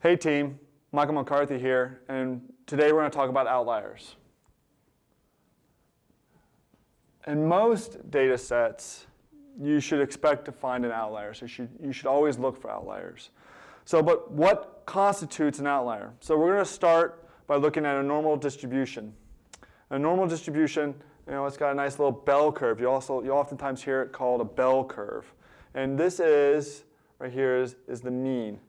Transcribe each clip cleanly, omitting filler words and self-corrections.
Hey team, Michael McCarthy here, and today we're going to talk about outliers. In most data sets, you should expect to find an outlier, so you should always look for outliers. But what constitutes an outlier? So we're going to start by looking at a normal distribution. A normal distribution, it's got a nice little bell curve. You oftentimes hear it called a bell curve. And this is, right here, is the mean.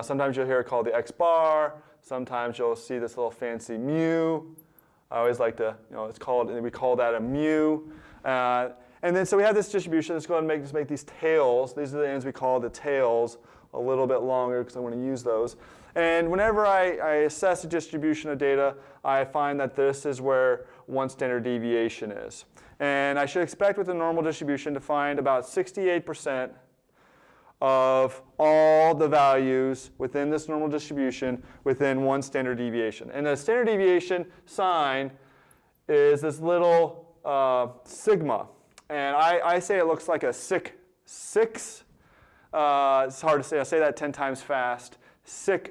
Sometimes you'll hear it called the X bar. Sometimes you'll see this little fancy mu. I always like to, we call that a mu. And then so we have this distribution. Let's go ahead and make these tails. These are the ends we call the tails a little bit longer because I want to use those. And whenever I assess a distribution of data, I find that this is where one standard deviation is. And I should expect with a normal distribution to find about 68% of all the values within this normal distribution within one standard deviation. And the standard deviation sign is this little sigma. And I say it looks like a six. It's hard to say. I'll say that 10 times fast. Six.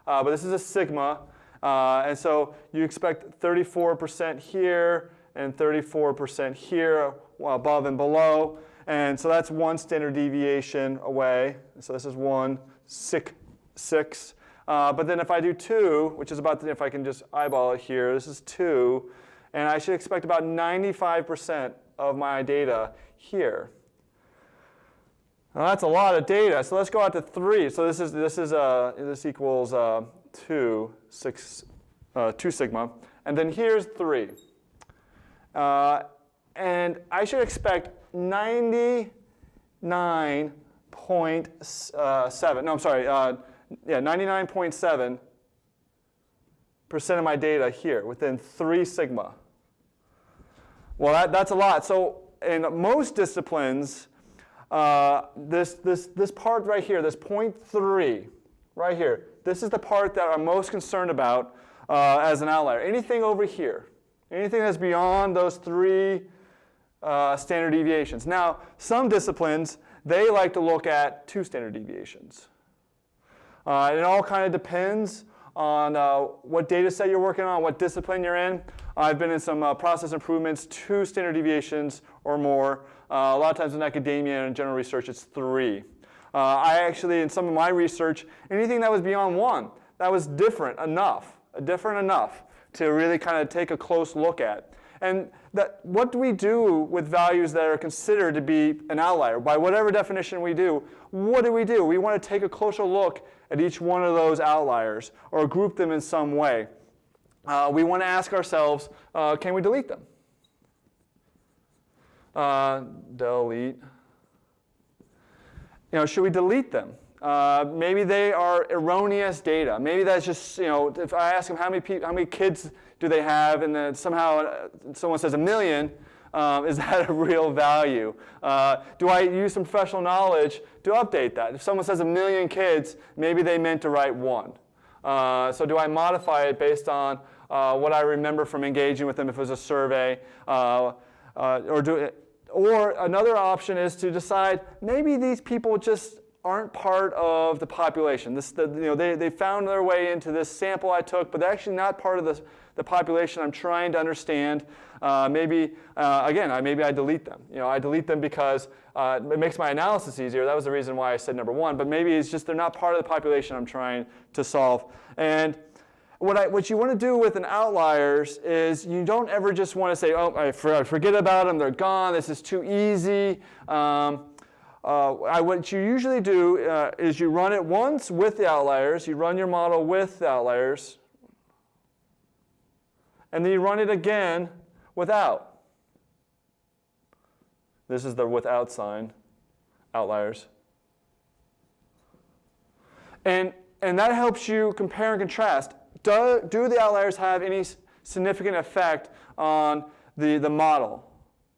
But this is a sigma. And so you expect 34% here and 34% here above and below. And so that's one standard deviation away. So this is 1, 6. But then if I do 2, which is about, if I can just eyeball it here, this is 2. And I should expect about 95% of my data here. Now that's a lot of data. So let's go out to 3. So this equals 2 sigma. And then here's 3. And I should expect 99.7% of my data here within 3 sigma. Well, that's a lot. So in most disciplines, this part right here, this 0.3 right here, this is the part that I'm most concerned about as an outlier. Anything over here, anything that's beyond those 3 standard deviations. Now, some disciplines, they like to look at 2 standard deviations. It all kind of depends on what data set you're working on, what discipline you're in. I've been in some process improvements, 2 standard deviations or more. A lot of times in academia and general research, it's 3. I actually, in some of my research, anything that was beyond 1, that was different enough to really kind of take a close look at. And what do we do with values that are considered to be an outlier? By whatever definition we do, what do? We want to take a closer look at each one of those outliers or group them in some way. We want to ask ourselves, can we delete them? Delete. Should we delete them? Maybe they are erroneous data. Maybe that's just, if I ask them how many kids do they have, and then somehow someone says 1 million, is that a real value? Do I use some professional knowledge to update that? If someone says 1 million kids, maybe they meant to write 1. So do I modify it based on what I remember from engaging with them if it was a survey? Or another option is to decide maybe these people just aren't part of the population. They found their way into this sample I took, but they're actually not part of the population I'm trying to understand. Maybe I delete them. I delete them because it makes my analysis easier. That was the reason why I said number 1. But maybe it's just they're not part of the population I'm trying to solve. And what you want to do with an outliers is you don't ever just want to say, oh, I forget about them, they're gone, this is too easy. What you usually do is you run it once with the outliers, you run your model with the outliers, and then you run it again without. This is the without sign, outliers. And that helps you compare and contrast. Do the outliers have any significant effect on the model?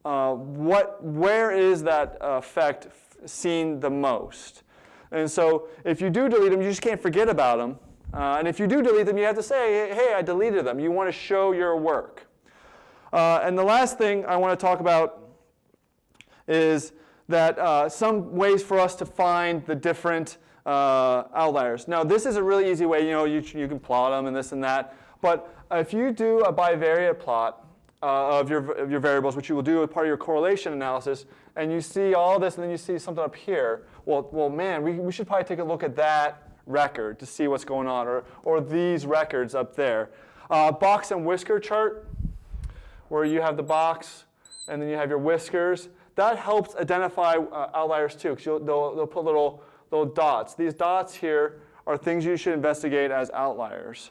Where is that effect seen the most? And so if you do delete them, you just can't forget about them. And if you do delete them, you have to say, hey, I deleted them. You want to show your work. And the last thing I want to talk about is that some ways for us to find the different outliers. Now, this is a really easy way. You can plot them and this and that. But if you do a bivariate plot of your variables, which you will do as part of your correlation analysis, and you see all this, and then you see something up here, well, man, we should probably take a look at that record to see what's going on, or these records up there. Box and whisker chart, where you have the box and then you have your whiskers. That helps identify outliers too, because they'll put little dots. These dots here are things you should investigate as outliers.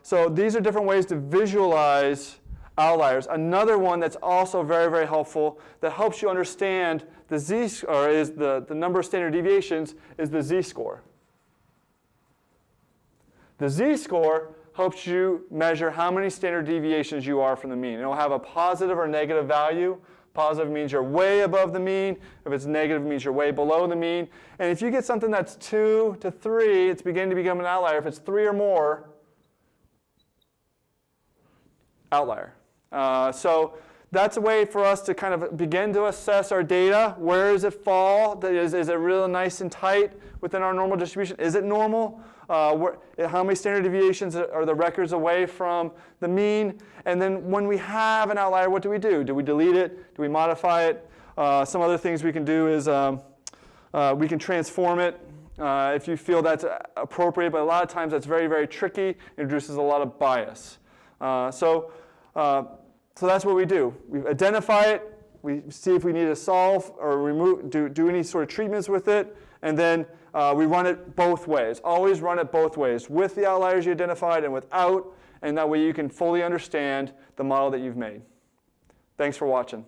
So these are different ways to visualize outliers. Another one that's also very, very helpful that helps you understand the Z-score is the number of standard deviations is the Z-score. The Z-score helps you measure how many standard deviations you are from the mean. It'll have a positive or negative value. Positive means you're way above the mean. If it's negative, it means you're way below the mean. And if you get something that's 2 to 3, it's beginning to become an outlier. If it's 3 or more, outlier. So that's a way for us to kind of begin to assess our data. Where does it fall? Is it really nice and tight within our normal distribution? Is it normal? How many standard deviations are the records away from the mean? And then when we have an outlier, what do we do? Do we delete it? Do we modify it? Some other things we can do is we can transform it if you feel that's appropriate, but a lot of times that's very, very tricky, introduces a lot of bias. So that's what we do. We identify it, we see if we need to solve or remove, do any sort of treatments with it, and then we run it both ways. Always run it both ways, with the outliers you identified and without, and that way you can fully understand the model that you've made. Thanks for watching.